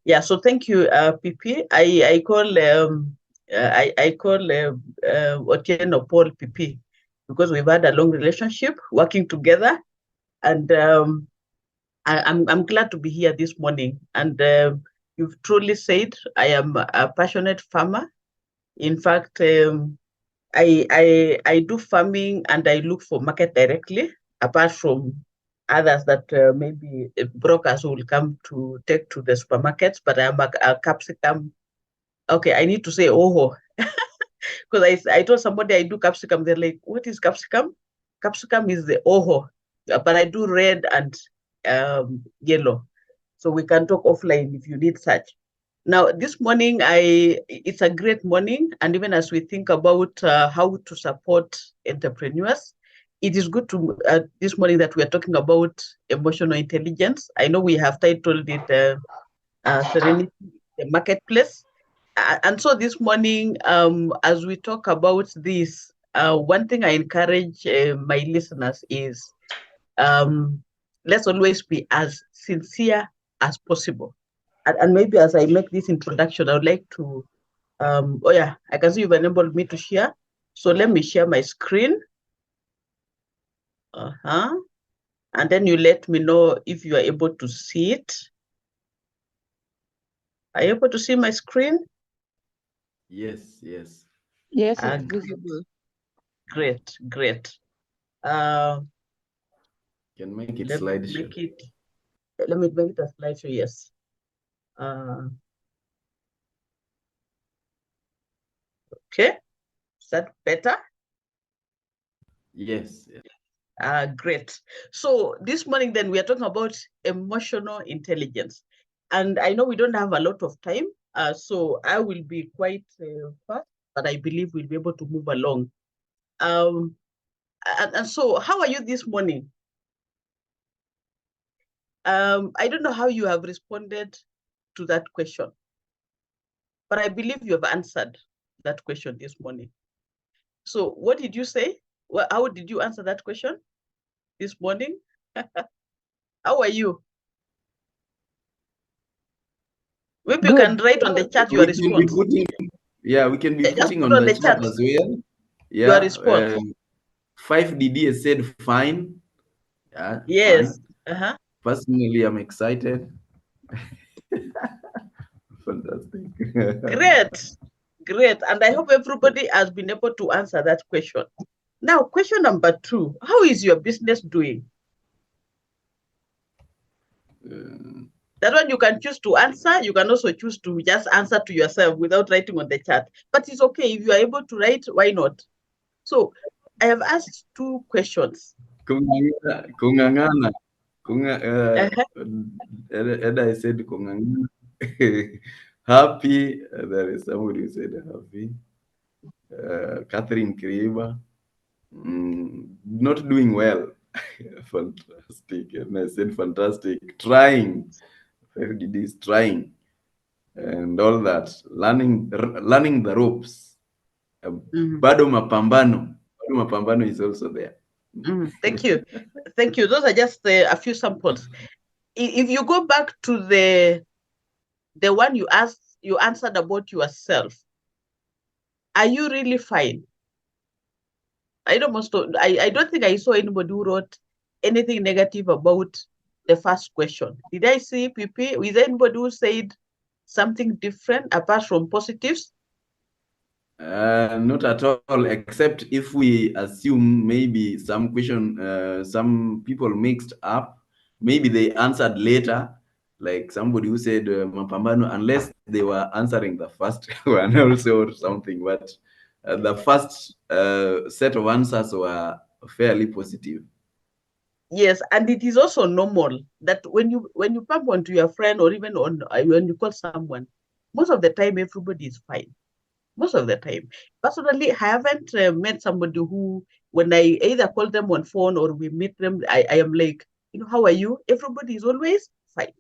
Yeah, so thank you, PP. I call Otieno Paul PP because we've had a long relationship working together, and I'm glad to be here this morning. And you've truly said I am a passionate farmer. In fact, I do farming and I look for market directly, apart from others that maybe brokers will come to take to the supermarkets. But I'm a capsicum. Okay, I need to say oho because I told somebody I do capsicum. They're like, "What is capsicum?" Capsicum is the oho, but I do red and yellow. So we can talk offline if you need such. Now, this morning, it's a great morning. And even as we think about how to support entrepreneurs, it is good to this morning that we are talking about emotional intelligence. I know we have titled it Serenity, the Marketplace. And so this morning, as we talk about this, one thing I encourage my listeners is let's always be as sincere as possible. And maybe as I make this introduction, I would like to, oh yeah, I can see you've enabled me to share. So let me share my screen. And then you let me know if you are able to see it. Are you able to see my screen? Yes, yes. Yes, it's visible. Great, great. Can make it Let me slideshow. make it a slideshow, yes. Okay, is that better? Yes. Great. So this morning then we are talking about emotional intelligence. And I know we don't have a lot of time, so I will be quite fast, but I believe we'll be able to move along. And so how are you this morning? I don't know how you have responded to that question, but I believe you have answered that question this morning. So what did you say? Well, how did you answer that question this morning? How are you? Maybe you can write on the chat your response. We can be Just putting put on the chat as well. your response. 5DD said fine. Yeah, Yes. fine. Personally, I'm excited. Fantastic. Great. And I hope everybody has been able to answer that question. Now, question number 2. How is your business doing? That one you can choose to answer. You can also choose to just answer to yourself without writing on the chat. But it's okay. If you are able to write, why not? So I have asked 2 questions. Kungangana. And I said kungangana. Happy. There is somebody who said happy. Catherine Kriba. Not doing well. Fantastic. And I said fantastic. Trying. FDD is trying. And all that. Learning the ropes. Bado mapambano. Bado mapambano is also there. Thank you. Thank you. Those are just a few samples. If you go back to the one you answered about yourself, are you really fine? I don't think I saw anybody who wrote anything negative about the first question. Did I see PP? Was there anybody who said something different apart from positives? Not at all, except if we assume maybe some question, some people mixed up, maybe they answered later, like somebody who said mapambano, unless they were answering the first one also or something. But the first set of answers were fairly positive. Yes, and it is also normal that when you bump onto your friend or even on when you call someone, most of the time everybody is fine. Most of the time. Personally, I haven't met somebody who, when I either call them on phone or we meet them, I am like, how are you? Everybody is always fine.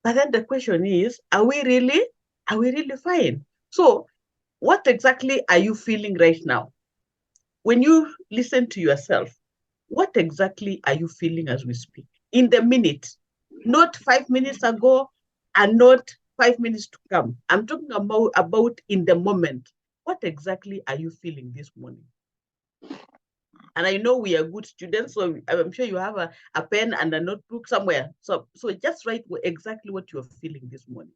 But then the question is, are we really fine? So what exactly are you feeling right now? When you listen to yourself, what exactly are you feeling as we speak? In the minute, not 5 minutes ago, and not 5 minutes to come. I'm talking about in the moment. What exactly are you feeling this morning? And I know we are good students, so I'm sure you have a pen and a notebook somewhere. So just write exactly what you're feeling this morning,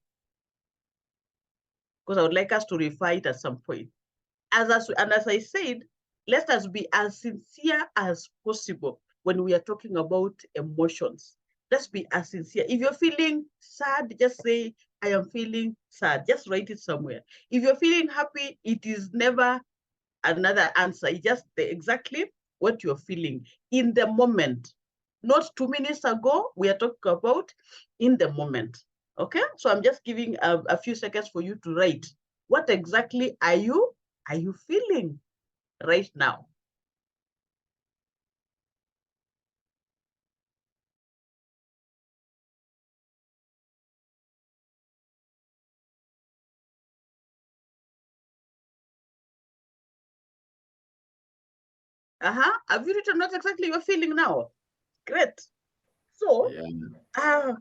because I would like us to refer it at some point. And as I said, let us be as sincere as possible when we are talking about emotions. Let's be as sincere. If you're feeling sad, just say, I am feeling sad. Just write it somewhere. If you're feeling happy, it is never another answer. It's just exactly what you're feeling in the moment. Not 2 minutes ago, we are talking about in the moment. Okay, so I'm just giving a few seconds for you to write. What exactly are you feeling right now? Have you written what exactly you're feeling now? Great. So Yeah.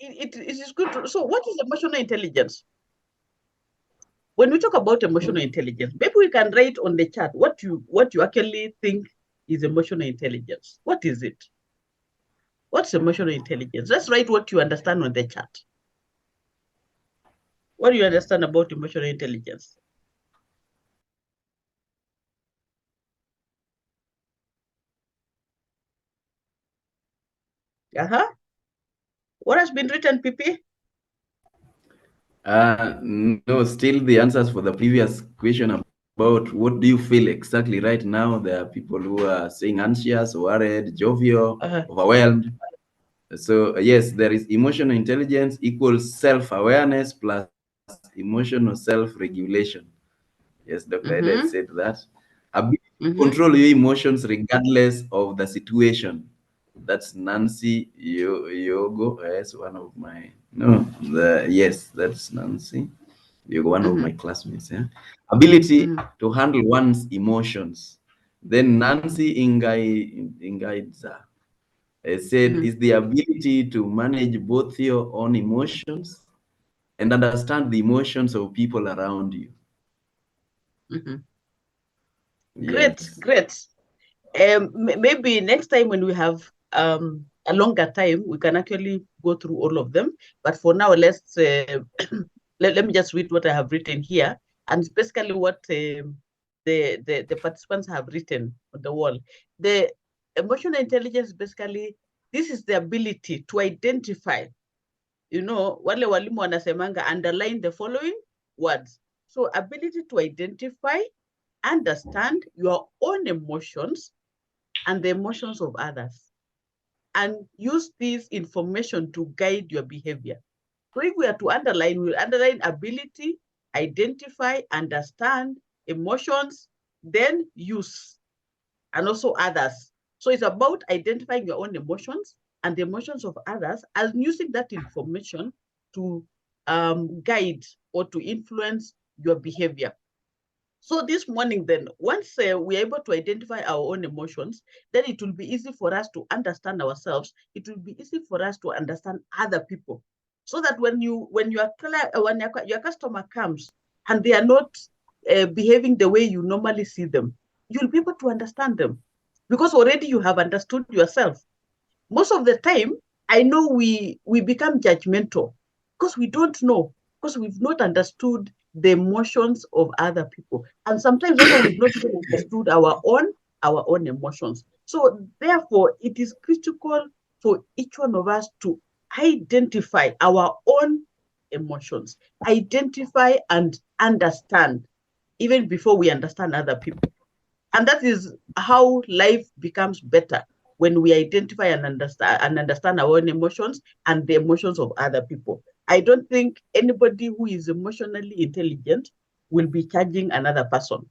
it is good to, so what is emotional intelligence? When we talk about emotional intelligence, maybe we can write on the chat what you actually think is emotional intelligence. What is it? What's emotional intelligence? Let's write what you understand on the chat. What do you understand about emotional intelligence? What has been written, PP? No, still the answers for the previous question about what do you feel exactly right now. There are people who are saying anxious, worried, jovial, overwhelmed. So yes, there is emotional intelligence equals self-awareness plus emotional self-regulation. Yes, Dr. Edith said that. Ability to control your emotions regardless of the situation. That's Nancy Yogo. Yes, one of my yes, that's Nancy. You're one of my classmates. Yeah? Ability to handle one's emotions. Then Nancy Ingaidza said is the ability to manage both your own emotions and understand the emotions of people around you. Great, Yes. great. Maybe next time when we have a longer time, we can actually go through all of them. But for now, let's let me just read what I have written here, and it's basically what the participants have written on the wall. The emotional intelligence, basically, this is the ability to identify. Wale walimu wanasemanga underline the following words. So ability to identify, understand your own emotions and the emotions of others, and use this information to guide your behavior. So if we are to underline, we'll underline ability, identify, understand, emotions, then use, and also others. So it's about identifying your own emotions and the emotions of others and using that information to guide or to influence your behavior. So this morning then, once we're able to identify our own emotions, then it will be easy for us to understand ourselves. It will be easy for us to understand other people. So that when your customer comes and they are not behaving the way you normally see them, you'll be able to understand them because already you have understood yourself. Most of the time, I know we become judgmental because we don't know, because we've not understood the emotions of other people. And sometimes also we've not even understood our own emotions. So therefore, it is critical for each one of us to identify our own emotions, identify and understand, even before we understand other people. And that is how life becomes better, when we identify and understand our own emotions and the emotions of other people. I don't think anybody who is emotionally intelligent will be charging another person.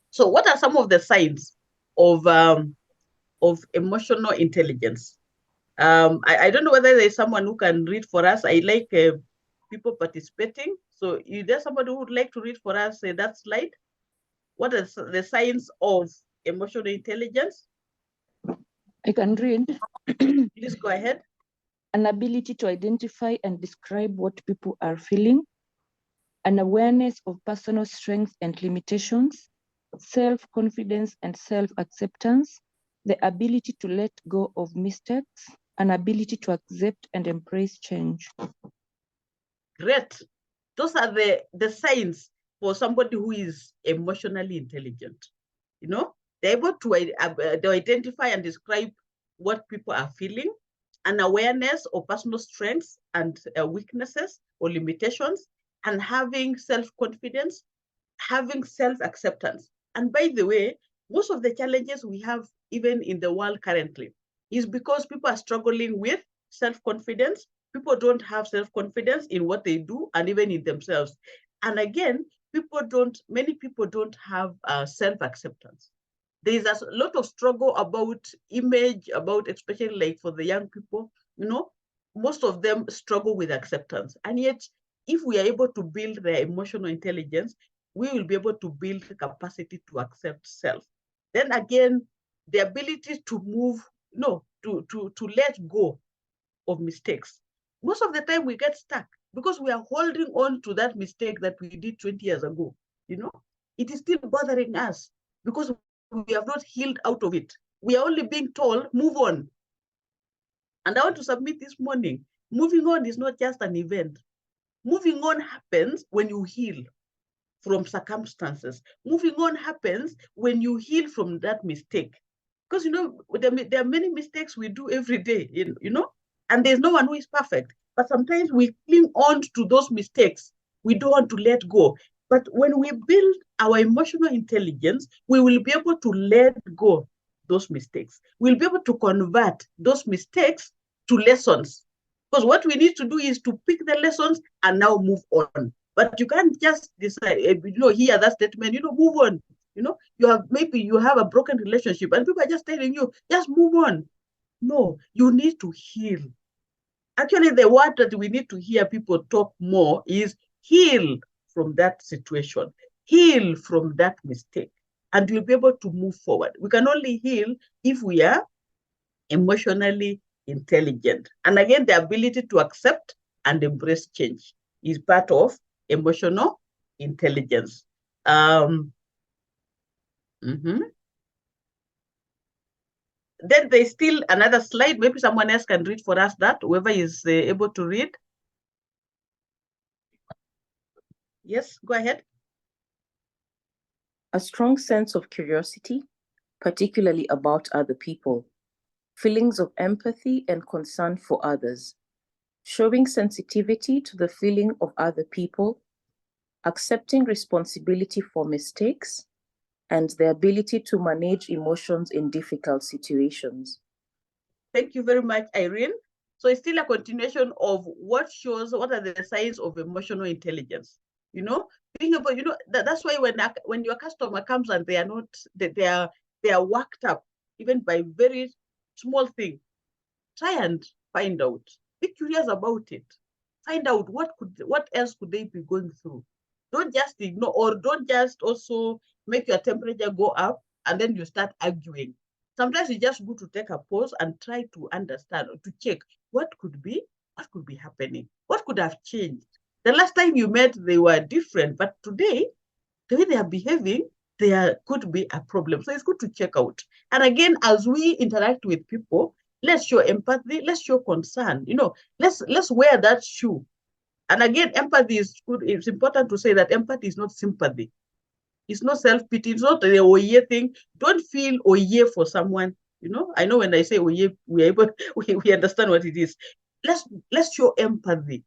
So what are some of the signs of emotional intelligence? I don't know whether there's someone who can read for us. I like people participating. So is there somebody who would like to read for us that slide? What is the signs of emotional intelligence? I can read. Please go ahead. an ability to identify and describe what people are feeling, an awareness of personal strengths and limitations, self-confidence and self-acceptance, the ability to let go of mistakes, an ability to accept and embrace change. Great. Those are the signs for somebody who is emotionally intelligent. You know, they're able to identify and describe what people are feeling, an awareness of personal strengths and weaknesses or limitations, and having self-confidence, having self-acceptance. And by the way, most of the challenges we have even in the world currently is because people are struggling with self-confidence. People don't have self-confidence in what they do and even in themselves. And again, many people don't have self-acceptance. There is a lot of struggle about image, about especially like for the young people, you know, most of them struggle with acceptance. And yet, if we are able to build their emotional intelligence, we will be able to build the capacity to accept self. Then again, the ability to move, to let go of mistakes. Most of the time we get stuck because we are holding on to that mistake that we did 20 years ago. You know, it is still bothering us because we have not healed out of it. We are only being told, move on. And I want to submit this morning, moving on is not just an event. Moving on happens when you heal from circumstances. Moving on happens when you heal from that mistake. Because, you know, there are many mistakes we do every day, you know, and there's no one who is perfect. But sometimes we cling on to those mistakes. We don't want to let go. But when we build our emotional intelligence, we will be able to let go those mistakes. We'll be able to convert those mistakes to lessons. Because what we need to do is to pick the lessons and now move on. But you can't just decide, hear that statement, move on. Maybe you have a broken relationship and people are just telling you, just move on. No, you need to heal. Actually, the word that we need to hear people talk more is heal from that situation, heal from that mistake, and you'll be able to move forward. We can only heal if we are emotionally intelligent. And again, the ability to accept and embrace change is part of emotional intelligence. Then there's still another slide. Maybe someone else can read for us that, whoever is able to read. Yes, go ahead. A strong sense of curiosity, particularly about other people, feelings of empathy and concern for others, showing sensitivity to the feeling of other people, accepting responsibility for mistakes, and the ability to manage emotions in difficult situations. Thank you very much, Irene. So it's still a continuation of what are the signs of emotional intelligence. Being able, that's why when your customer comes and they are worked up, even by very small thing, try and find out. Be curious about it. Find out what else could they be going through. Don't just ignore, or don't just also make your temperature go up and then you start arguing. Sometimes it's just good to take a pause and try to understand, or to check what could be happening, what could have changed. The last time you met, they were different, but today, the way they are behaving, there could be a problem. So it's good to check out. And again, as we interact with people, let's show empathy, let's show concern. Let's wear that shoe. And again, empathy is good. It's important to say that empathy is not sympathy. It's not self-pity. It's not the oye thing. Don't feel oye for someone. I know when I say oye, we understand what it is. Let's show empathy.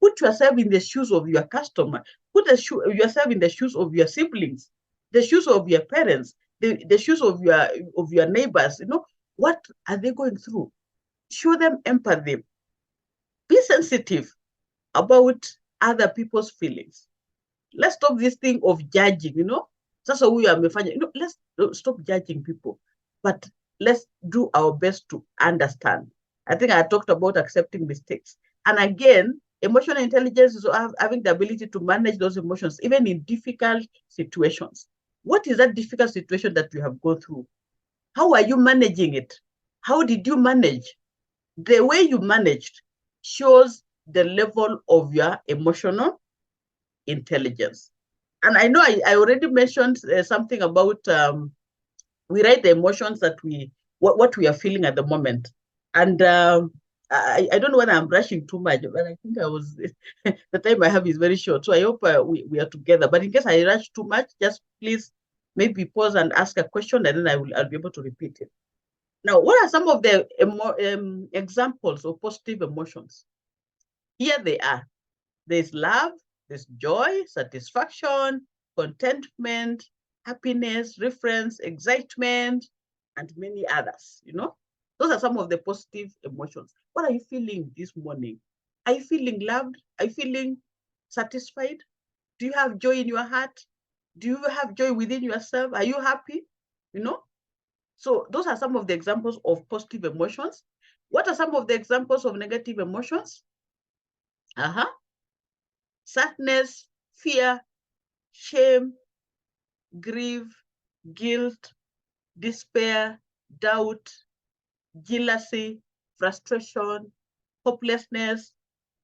Put yourself in the shoes of your customer. Put yourself in the shoes of your siblings, the shoes of your parents, the shoes of your neighbors. What are they going through? Show them empathy. Be sensitive about other people's feelings. Let's stop this thing of judging, Sasa huyu amefanya, let's stop judging people, but let's do our best to understand. I think I talked about accepting mistakes. And again, emotional intelligence is having the ability to manage those emotions, even in difficult situations. What is that difficult situation that you have gone through? How are you managing it? How did you manage? The way you managed shows the level of your emotional intelligence. And I know I already mentioned something about we write the emotions that what we are feeling at the moment. And I don't know whether I'm rushing too much, but I think I was, the time I have is very short. So I hope we are together. But in case I rush too much, just please maybe pause and ask a question, and then I'll be able to repeat it. Now, what are some of the examples of positive emotions? Here they are. There's love, there's joy, satisfaction, contentment, happiness, reference, excitement, and many others, you know? Those are some of the positive emotions. What are you feeling this morning? Are you feeling loved? Are you feeling satisfied? Do you have joy in your heart? Do you have joy within yourself? Are you happy? You know? So those are some of the examples of positive emotions. What are some of the examples of negative emotions? Sadness, fear, shame, grief, guilt, despair, doubt, jealousy, frustration, hopelessness,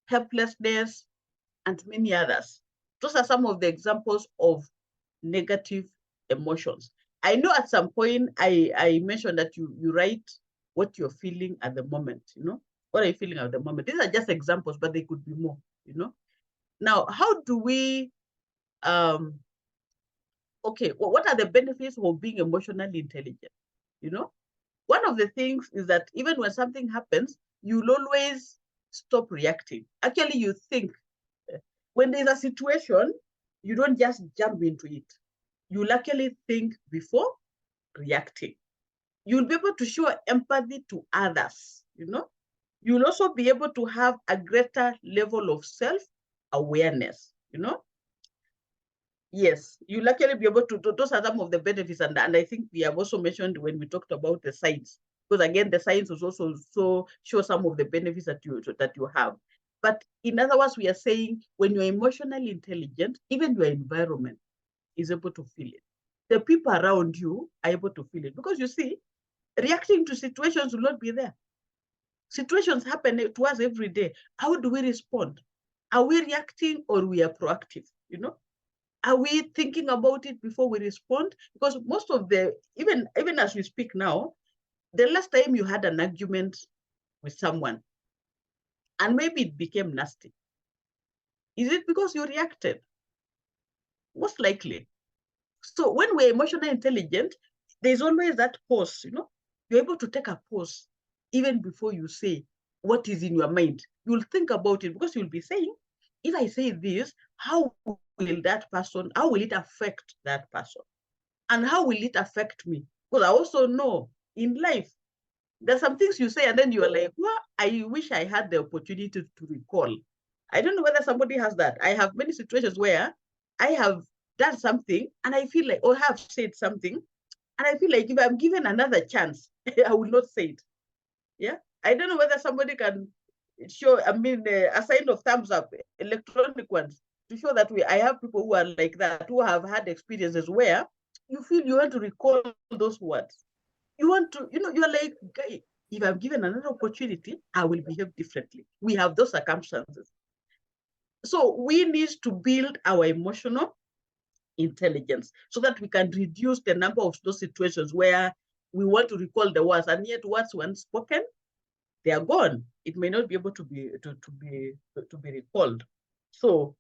helplessness, and many others. Those are some of the examples of negative emotions. I know at some point I mentioned that you write what you're feeling at the moment, you know? What are you feeling at the moment? These are just examples, but they could be more, you know? Now, how do we, okay, well, what are the benefits of being emotionally intelligent? You know, one of the things is that even when something happens, you'll always stop reacting. Actually, you think when there's a situation, you don't just jump into it. You'll actually think before reacting. You'll be able to show empathy to others, you know. You'll also be able to have a greater level of self-awareness, you know. Yes, you'll actually be able to, those are some of the benefits. And I think we have also mentioned when we talked about the science, because again, the science was also show some of the benefits that you have. But in other words, we are saying when you're emotionally intelligent, even your environment is able to feel it. The people around you are able to feel it, because you see, reacting to situations will not be there. Situations happen to us every day. How do we respond? Are we reacting or we are proactive? You know? Are we thinking about it before we respond? Because most of the, even as we speak now, the last time you had an argument with someone and maybe it became nasty, is it because you reacted? Most likely. So when we're emotionally intelligent, there's always that pause, you know? You're able to take a pause even before you say what is in your mind. You'll think about it, because you'll be saying, if I say this, how will how will it affect that person? And how will it affect me? Because I also know in life, there's some things you say and then you're like, well, I wish I had the opportunity to recall. I don't know whether somebody has that. I have many situations where I have done something and I feel like, or have said something, and I feel like if I'm given another chance, I will not say it. Yeah. I don't know whether somebody can show, a sign of thumbs up, electronic ones, to show that I have people who are like that, who have had experiences where you feel you want to recall those words. You want to, you're like, if I'm given another opportunity, I will behave differently. We have those circumstances. So we need to build our emotional intelligence so that we can reduce the number of those situations where we want to recall the words, and yet words once spoken, they are gone. It may not be able to be recalled. So,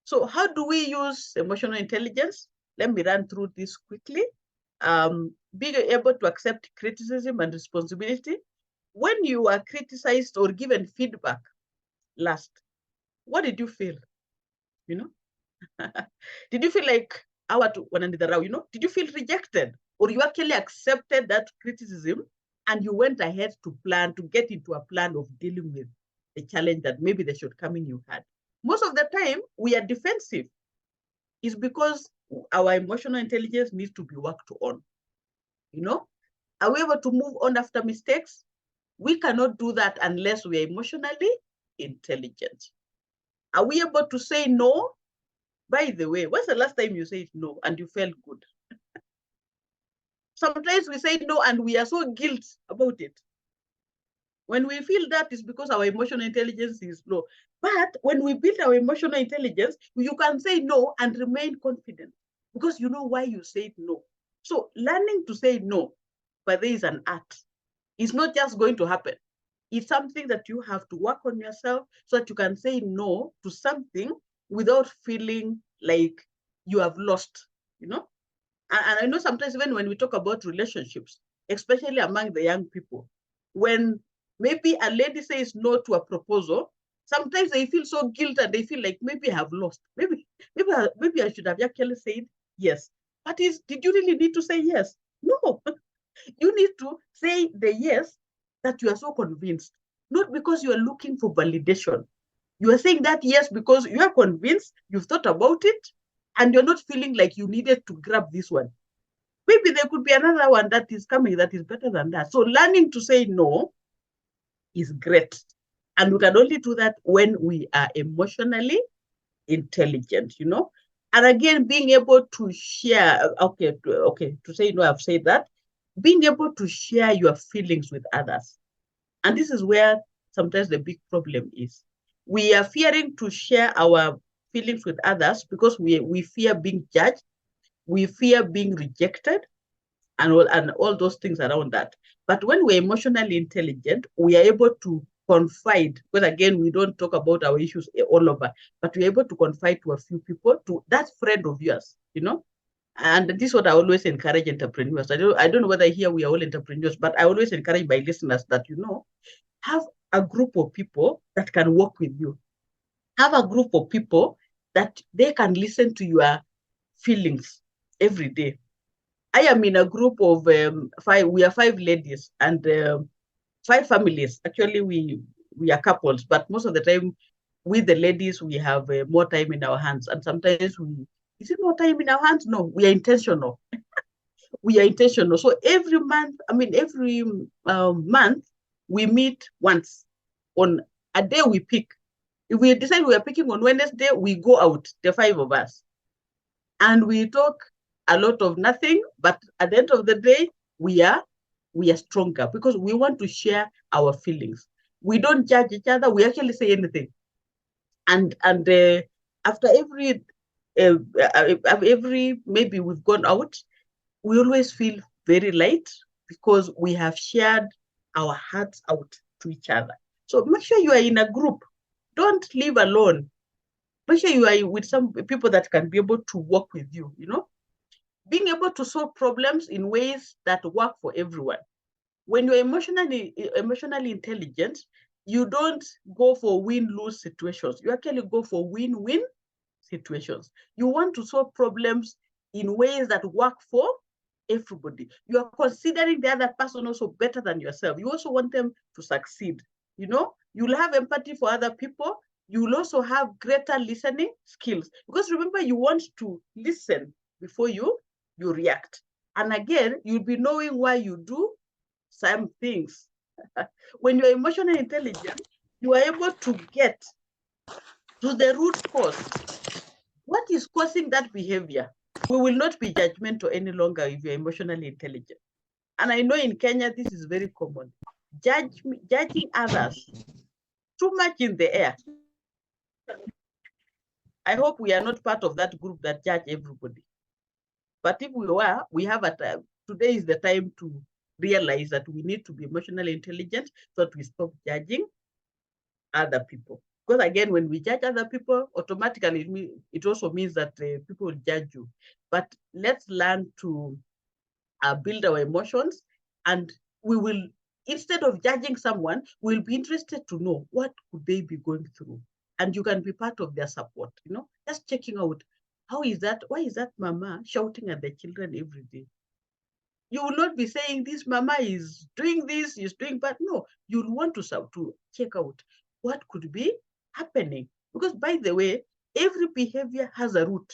So how do we use emotional intelligence? Let me run through this quickly. Being able to accept criticism and responsibility. When you are criticized or given feedback last, what did you feel? You know, did you feel like did you feel rejected, or you actually accepted that criticism and you went ahead to get into a plan of dealing with the challenge that maybe the shortcoming you had? Most of the time we are defensive. Is because our emotional intelligence needs to be worked on. You know, are we able to move on after mistakes? We cannot do that unless we are emotionally intelligent. Are we able to say no? By the way, when's the last time you said no and you felt good? Sometimes we say no and we are so guilty about it. When we feel that, it's because our emotional intelligence is low. But when we build our emotional intelligence, you can say no and remain confident because you know why you said no. So learning to say no, but there is an art. It's not just going to happen. It's something that you have to work on yourself so that you can say no to something without feeling like you have lost, you know? And I know sometimes even when we talk about relationships, especially among the young people, when maybe a lady says no to a proposal, sometimes they feel so guilty and they feel like maybe I have lost. Maybe I should have actually said yes. But did you really need to say yes? No. You need to say the yes that you are so convinced, not because you are looking for validation. You are saying that yes because you are convinced, you've thought about it, and you're not feeling like you needed to grab this one. Maybe there could be another one that is coming that is better than that. So learning to say no is great. And we can only do that when we are emotionally intelligent, you know? And again, being able to share, to say no, I've said that. Being able to share your feelings with others. And this is where sometimes the big problem is. We are fearing to share our feelings with others because we fear being judged, we fear being rejected, and all those things around that. But when we're emotionally intelligent, we are able to confide, because again, we don't talk about our issues all over, but we're able to confide to a few people, to that friend of yours, you know? And this is what I always encourage entrepreneurs. I don't know whether here we are all entrepreneurs, but I always encourage my listeners that, you know, have a group of people that can work with you. Have a group of people that they can listen to your feelings every day. I am in a group of 5. We are 5 ladies and 5 families. Actually, we are couples, but most of the time, with the ladies, we have more time in our hands. And sometimes is it more time in our hands? No, we are intentional. We are intentional. So every month, every month, we meet once on a day we pick. If we decide we are picking on Wednesday, we go out, the 5 of us, and we talk a lot of nothing, but at the end of the day, we are stronger because we want to share our feelings. We don't judge each other. We actually say anything. And after every maybe we've gone out, we always feel very light because we have shared our hearts out to each other. So make sure you are in a group. Don't live alone. Make sure you are with some people that can be able to work with you, you know? Being able to solve problems in ways that work for everyone. When you're emotionally intelligent, you don't go for win-lose situations. You actually go for win-win situations. You want to solve problems in ways that work for everybody. You are considering the other person also better than yourself. You also want them to succeed. You know, you'll have empathy for other people. You will also have greater listening skills. Because remember, you want to listen before you react. And again, you'll be knowing why you do some things. When you're emotionally intelligent, you are able to get to the root cause. What is causing that behavior? We will not be judgmental any longer if you're emotionally intelligent. And I know in Kenya, this is very common. Judging others too much in the air. I hope we are not part of that group that judge everybody. But if we were, we have a time. Today is the time to realize that we need to be emotionally intelligent so that we stop judging other people. Because again, when we judge other people, automatically it also means that people will judge you. But let's learn to build our emotions, and we will, instead of judging someone, we'll be interested to know what could they be going through. And you can be part of their support, you know, just checking out, why is that mama shouting at the children every day? You will not be saying this mama is doing this, is doing, but no, you'll want to check out what could be happening. Because by the way, every behavior has a root.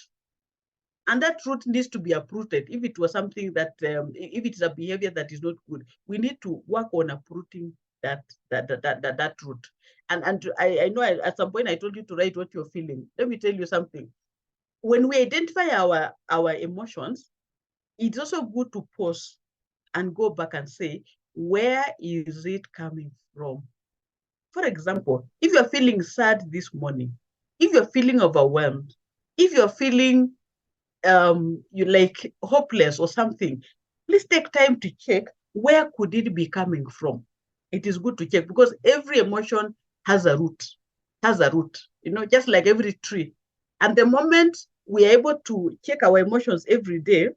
And that root needs to be uprooted. If it was something that, if it's a behavior that is not good, we need to work on uprooting that root. And I know at some point I told you to write what you're feeling. Let me tell you something. When we identify our emotions, it's also good to pause and go back and say, where is it coming from? For example, if you're feeling sad this morning, if you're feeling overwhelmed, if you're feeling you like hopeless or something, please take time to check where could it be coming from. It is good to check because every emotion has a root, you know, just like every tree. And the moment we are able to check our emotions every day,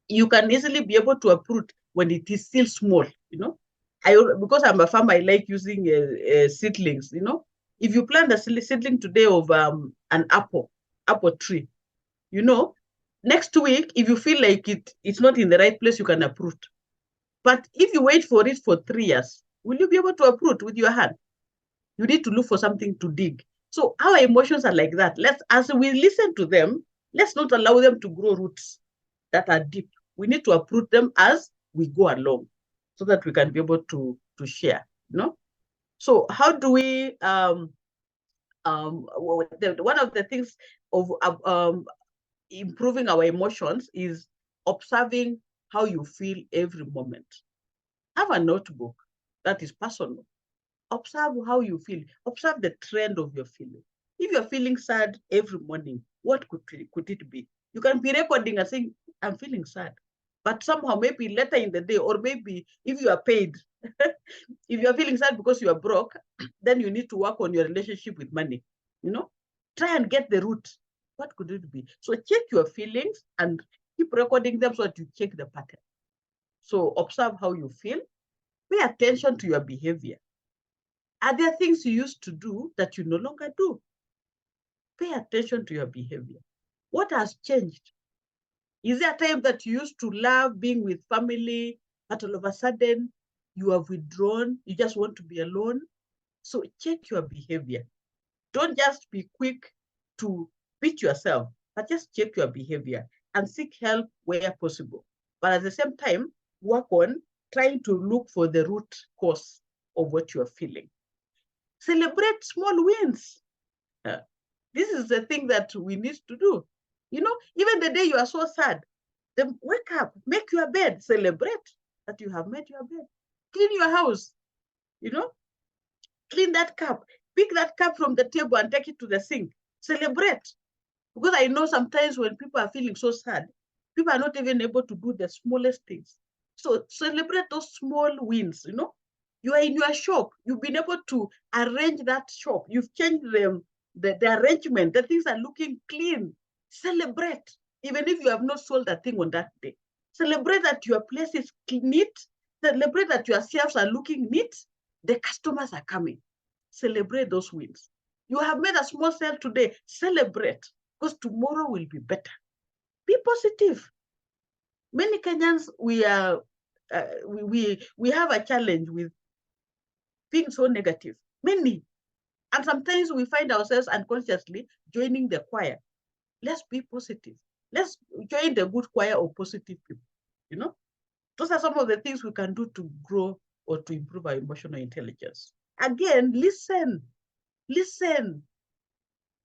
you can easily be able to uproot when it is still small, you know. Because I'm a farmer, I like using seedlings, you know. If you plant a seedling today of an apple tree, you know, next week, if you feel like it's not in the right place, you can uproot. But if you wait for it for 3 years, will you be able to uproot with your hand? You need to look for something to dig. So our emotions are like that. As we listen to them, let's not allow them to grow roots that are deep. We need to uproot them as we go along so that we can be able to share, you know? So how do we, one of the things of improving our emotions is observing how you feel every moment. Have a notebook that is personal. Observe how you feel. Observe the trend of your feeling. If you're feeling sad every morning, what could it be? You can be recording and saying, I'm feeling sad. But somehow, maybe later in the day, or maybe if you are paid, if you are feeling sad because you are broke, then you need to work on your relationship with money. You know, try and get the root. What could it be? So check your feelings and keep recording them so that you check the pattern. So observe how you feel. Pay attention to your behavior. Are there things you used to do that you no longer do? Pay attention to your behavior. What has changed? Is there a time that you used to love being with family, but all of a sudden you have withdrawn, you just want to be alone? So check your behavior. Don't just be quick to beat yourself, but just check your behavior and seek help where possible. But at the same time, work on trying to look for the root cause of what you're feeling. Celebrate small wins. This is the thing that we need to do. You know, even the day you are so sad, then wake up, make your bed, celebrate that you have made your bed. Clean your house, you know, clean that cup, pick that cup from the table and take it to the sink. Celebrate. Because I know sometimes when people are feeling so sad, people are not even able to do the smallest things. So celebrate those small wins, you know. You are in your shop, you've been able to arrange that shop, you've changed the arrangement, the things are looking clean. Celebrate, even if you have not sold a thing on that day. Celebrate that your place is neat. Celebrate that your shelves are looking neat. The customers are coming. Celebrate those wins. You have made a small sale today. Celebrate, because tomorrow will be better. Be positive. Many Kenyans, we have a challenge with being so negative. Many. And sometimes we find ourselves unconsciously joining the choir. Let's be positive. Let's join the good choir of positive people. You know, those are some of the things we can do to grow or to improve our emotional intelligence. Again, listen.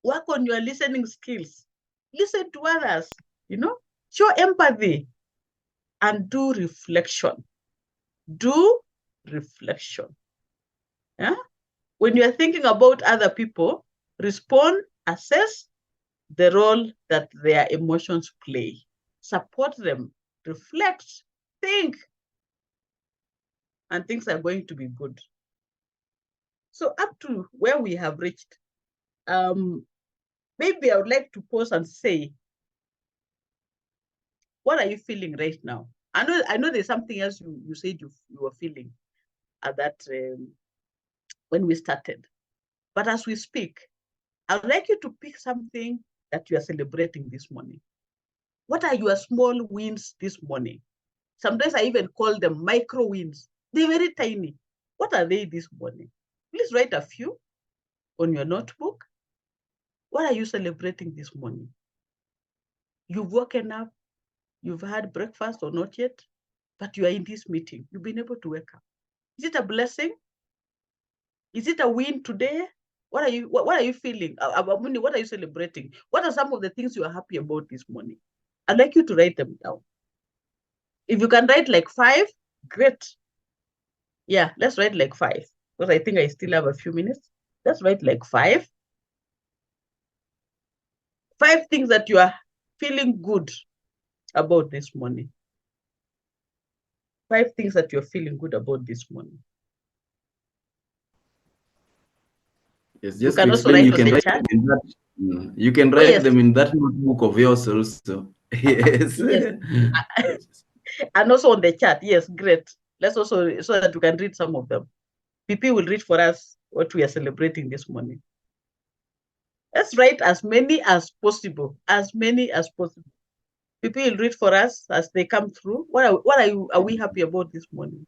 Work on your listening skills. Listen to others, you know, show empathy and do reflection. Do reflection. Yeah? When you are thinking about other people, respond, assess the role that their emotions play. Support them, reflect, think, and things are going to be good. So up to where we have reached, maybe I would like to pause and say, what are you feeling right now? I know there's something else you said you were feeling at that when we started. But as we speak, I'd like you to pick something that you are celebrating this morning. What are your small wins this morning? Sometimes I even call them micro wins. They're very tiny. What are they this morning? Please write a few on your notebook. What are you celebrating this morning? You've woken up, you've had breakfast or not yet, but you are in this meeting. You've been able to wake up. Is it a blessing? Is it a win today? What are you feeling? What are you celebrating? What are some of the things you are happy about this morning? I'd like you to write them down. If you can write like 5, great. Yeah, let's write like 5, because I think I still have a few minutes. Let's write like 5. 5 things that you are feeling good about this morning. 5 things that you're feeling good about this morning. Yes, You just can to also explain, write you on can the write chat. them in that. You can write yes. them in that notebook of yours also. Yes. Yes. And also on the chat. Yes, great. Let's also, so that you can read some of them. PP will read for us what we are celebrating this morning. Let's write as many as possible. As many as possible. PP will read for us as they come through. What are we happy about this morning?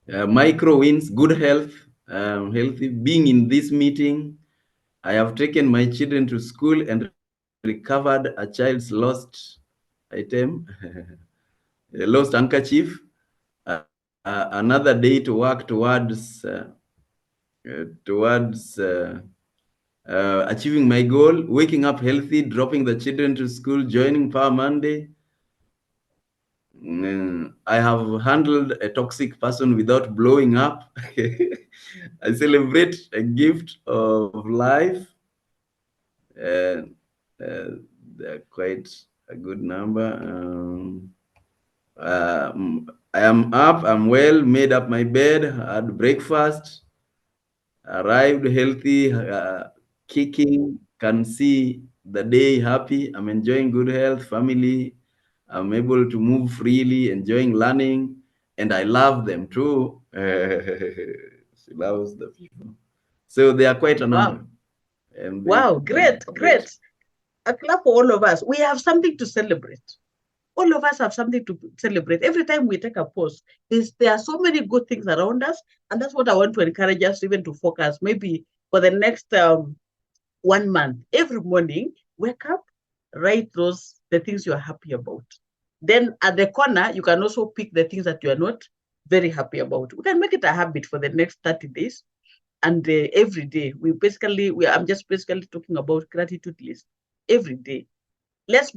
Micro wins, good health, healthy. Being in this meeting, I have taken my children to school and recovered a child's lost item, a lost handkerchief. Another day to work towards achieving my goal. Waking up healthy, dropping the children to school, joining Power Monday. I have handled a toxic person without blowing up. I celebrate a gift of life. They're quite a good number. I am up, I'm well, made up my bed, had breakfast, arrived healthy, kicking, can see the day happy. I'm enjoying good health, family. I'm able to move freely, enjoying learning, and I love them too. She loves the people. So they are quite a number. And Wow, great. A clap for all of us. We have something to celebrate. All of us have something to celebrate. Every time we take a pause, there are so many good things around us. And that's what I want to encourage us even to focus. Maybe for the next 1 month, every morning, wake up, write the things you're happy about. Then at the corner, you can also pick the things that you are not very happy about. We can make it a habit for the next 30 days. And every day, I'm just basically talking about gratitude list every day. Let's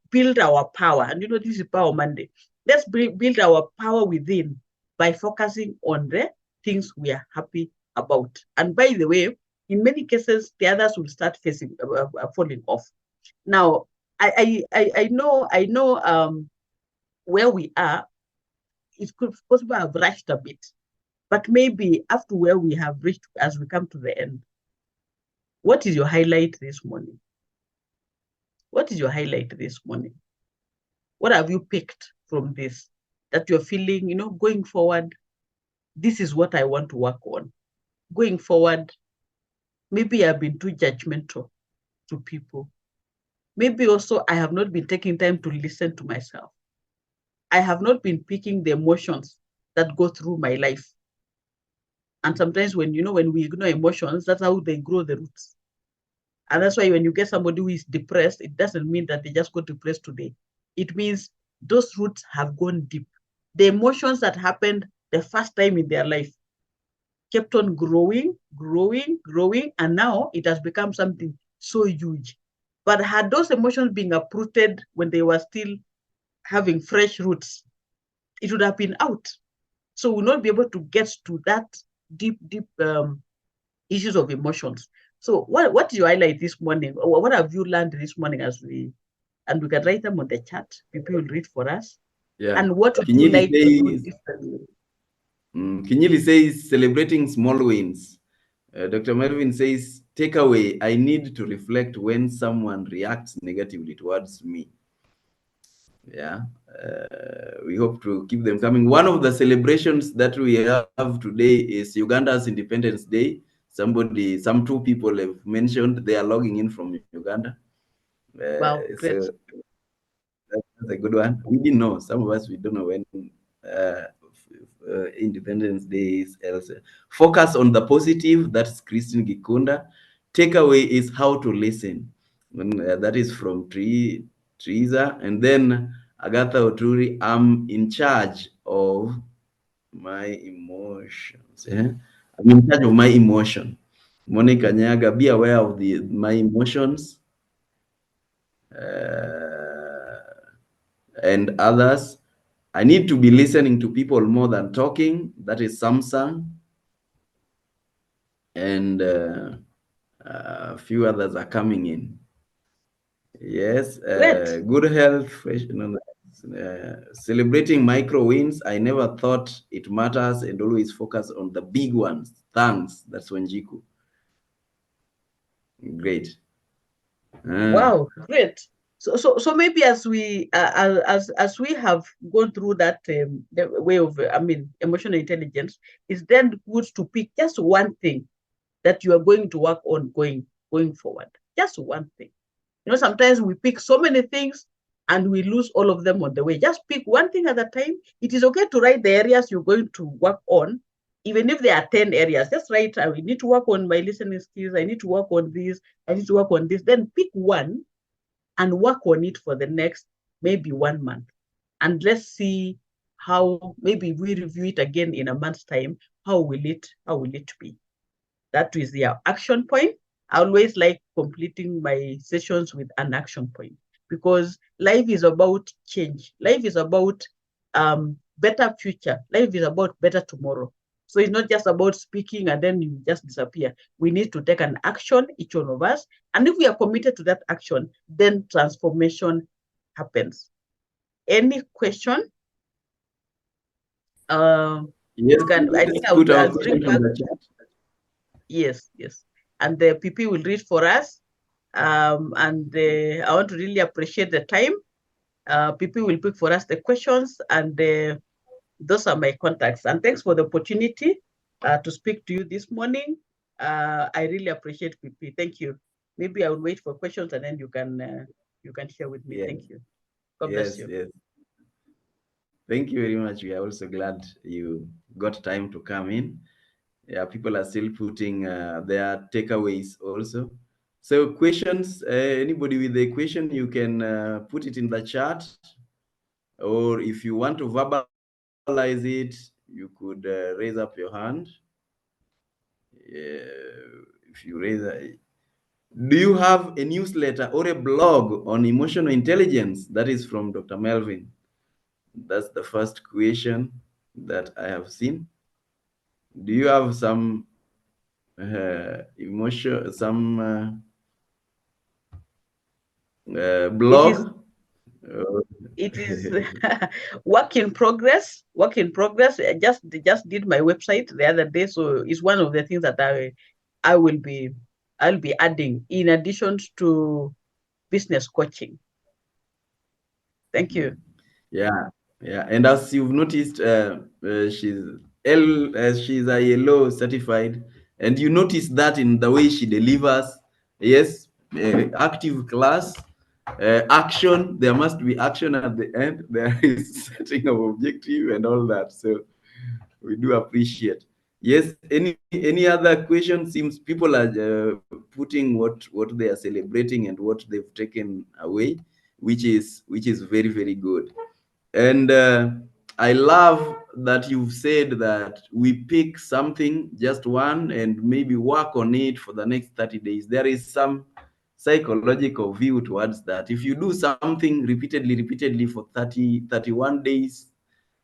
build our power. And this is Power Monday. Let's build our power within by focusing on the things we are happy about. And by the way, in many cases, the others will start falling off. Now, I know where we are. It could possibly have rushed a bit, but maybe after where we have reached as we come to the end. What is your highlight this morning? What is your highlight this morning? What have you picked from this that you're feeling, going forward? This is what I want to work on. Going forward, maybe I've been too judgmental to people. Maybe also I have not been taking time to listen to myself. I have not been picking the emotions that go through my life. And sometimes when we ignore emotions, that's how they grow the roots. And that's why when you get somebody who is depressed, it doesn't mean that they just got depressed today. It means those roots have gone deep. The emotions that happened the first time in their life kept on growing, and now it has become something so huge. But had those emotions been uprooted when they were still having fresh roots, it would have been out. So we'll not be able to get to that deep issues of emotions. So what do you highlight this morning? Or what have you learned this morning and we can write them on the chat. People will read for us. Yeah. And what would you like to do differently? Kinyili says, celebrating small wins. Dr. Melvin says, takeaway, I need to reflect when someone reacts negatively towards me. Yeah, we hope to keep them coming. One of the celebrations that we have today is Uganda's Independence Day. Some 2 people have mentioned they are logging in from Uganda. Wow, great. So that's a good one. We didn't know. Some of us, we don't know when Independence Day is elsewhere. Focus on the positive. That's Christine Gikunda. Takeaway is how to listen. That is from Teresa. And then Agatha Oturi, I'm in charge of my emotions. I'm in charge of my emotion. Monica Nyaga, be aware of my emotions. And others, I need to be listening to people more than talking. That is Samsung. And a few others are coming in. Yes, Great. good health, celebrating micro wins. I never thought it matters and always focus on the big ones. Thanks. That's Wanjiku. Great. Wow, great. So maybe as we have gone through that the way of emotional intelligence, it's then good to pick just one thing that you are going to work on going forward. Just one thing. Sometimes we pick so many things and we lose all of them on the way. Just pick one thing at a time. It is okay to write the areas you're going to work on, even if there are 10 areas. Just write, I need to work on my listening skills. I need to work on this. I need to work on this. Then pick one and work on it for the next maybe 1 month. And let's see how, maybe we review it again in a month's time. How will it be? That is the action point. I always like completing my sessions with an action point, because life is about change. Life is about better future. Life is about better tomorrow. So it's not just about speaking and then you just disappear. We need to take an action, each one of us. And if we are committed to that action, then transformation happens. Any question? Yes, I think I'll bring back. Yes. And the PP will read for us. And I want to really appreciate the time. PP will pick for us the questions, and those are my contacts. And thanks for the opportunity to speak to you this morning. I really appreciate PP. Thank you. Maybe I will wait for questions and then you can share with me. Yes. Thank you. God bless you. Yes. Thank you very much. We are also glad you got time to come in. Yeah, people are still putting their takeaways also. So questions, anybody with a question, you can put it in the chat. Or if you want to verbalize it, you could raise up your hand. If you raise do you have a newsletter or a blog on emotional intelligence? That is from Dr. Melvin. That's the first question that I have seen. Do you have some blog? It is work in progress. I just did my website the other day, so it's one of the things that I'll be adding in addition to business coaching. Thank you. Yeah. And as you've noticed, she's a yellow certified, and you notice that in the way she delivers. Yes, active class, action. There must be action at the end. There is setting of objective and all that. So we do appreciate. Yes. Any other question? Seems people are putting what they are celebrating and what they've taken away, which is very, very good. And I love that you've said that we pick something, just one, and maybe work on it for the next 30 days. There is some psychological view towards that. If you do something repeatedly for 31 days,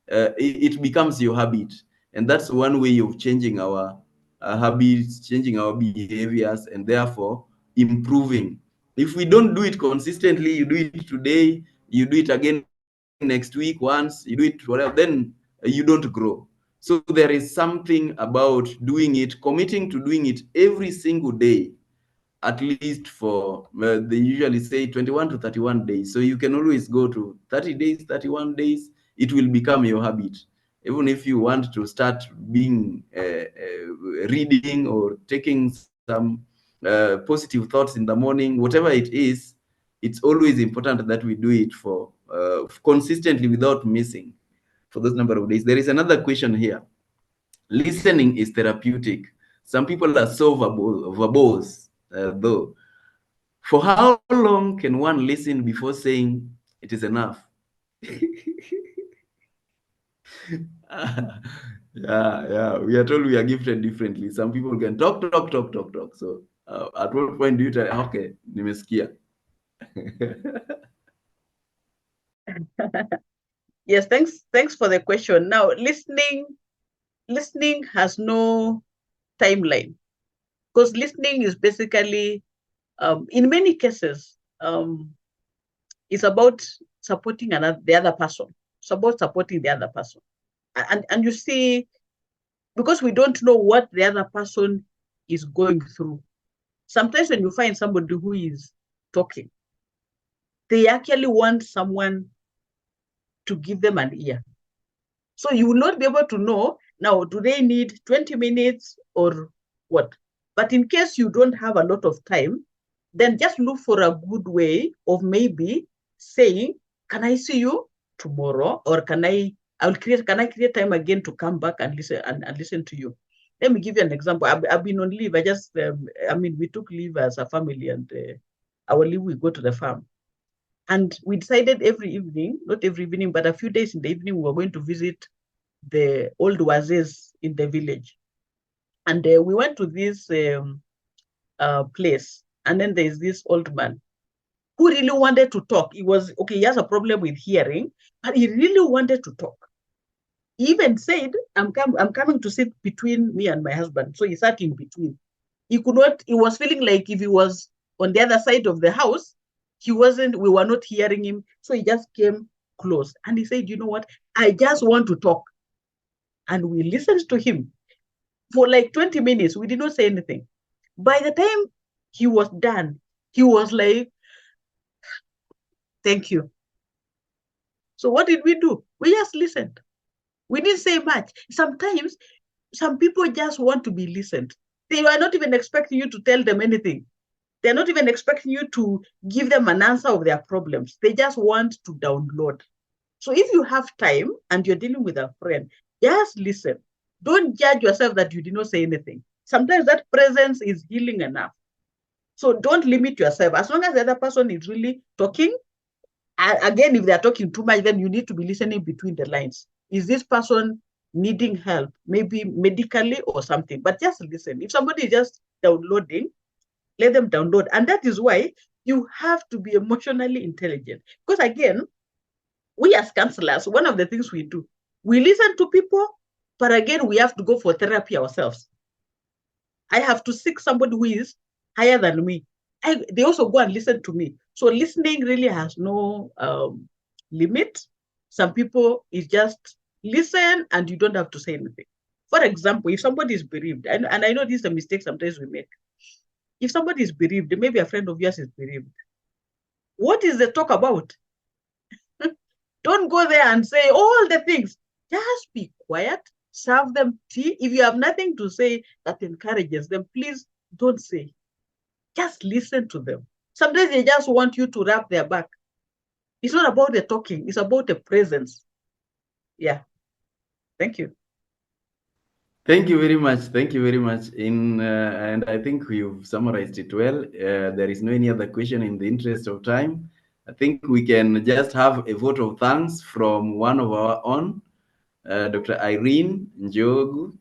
it becomes your habit. And that's one way of changing our habits, changing our behaviors, and therefore improving. If we don't do it consistently, you do it today, you do it again next week, once you do it, whatever, then you don't grow. So there is something about doing it, committing to doing it every single day, at least for, they usually say 21 to 31 days. So you can always go to 30 days, 31 days, it will become your habit. Even if you want to start being reading or taking some positive thoughts in the morning, whatever it is, it's always important that we do it for consistently without missing for those number of days. There is another question here. Listening is therapeutic. Some people are so verbose, though. For how long can one listen before saying it is enough? Yeah. We are told we are gifted differently. Some people can talk. So at what point do you tell, okay, nimesikia? Yes, thanks for the question. Now, listening has no timeline, because listening is basically, in many cases, it's about supporting the other person. It's about supporting the other person. And you see, because we don't know what the other person is going through, sometimes when you find somebody who is talking, they actually want someone to give them an ear. So you will not be able to know, now, do they need 20 minutes or what? But in case you don't have a lot of time, then just look for a good way of maybe saying, can I see you tomorrow? Or can I create time again to come back and listen and listen to you? Let me give you an example. I've been on leave. We took leave as a family, and our leave, we go to the farm. And we decided every evening, not every evening, but a few days in the evening, we were going to visit the old wazes in the village. And we went to this place. And then there's this old man who really wanted to talk. He has a problem with hearing, but he really wanted to talk. He even said, I'm coming to sit between me and my husband. So he sat in between. He was feeling like if he was on the other side of the house, we were not hearing him. So he just came close. And he said, you know what? I just want to talk. And we listened to him for like 20 minutes. We did not say anything. By the time he was done, he was like, thank you. So what did we do? We just listened. We didn't say much. Sometimes some people just want to be listened. They are not even expecting you to tell them anything. They're not even expecting you to give them an answer of their problems. They just want to download. So if you have time and you're dealing with a friend, just listen. Don't judge yourself that you did not say anything. Sometimes that presence is healing enough. So don't limit yourself. As long as the other person is really talking, again, if they're talking too much, then you need to be listening between the lines. Is this person needing help, maybe medically or something? But just listen. If somebody is just downloading, let them download. And that is why you have to be emotionally intelligent. Because again, we as counselors, one of the things we do, we listen to people, but again, we have to go for therapy ourselves. I have to seek somebody who is higher than me. They also go and listen to me. So listening really has no limit. Some people is just listen and you don't have to say anything. For example, if somebody is bereaved, and I know this is a mistake sometimes we make. If somebody is bereaved, maybe a friend of yours is bereaved. What is the talk about? Don't go there and say all the things. Just be quiet, serve them tea. If you have nothing to say that encourages them, please don't say. Just listen to them. Sometimes they just want you to rub their back. It's not about the talking, it's about the presence. Yeah. Thank you. Thank you very much. Thank you very much. And I think you've summarized it well. There is no any other question in the interest of time. I think we can just have a vote of thanks from one of our own, Dr. Irene Njogu,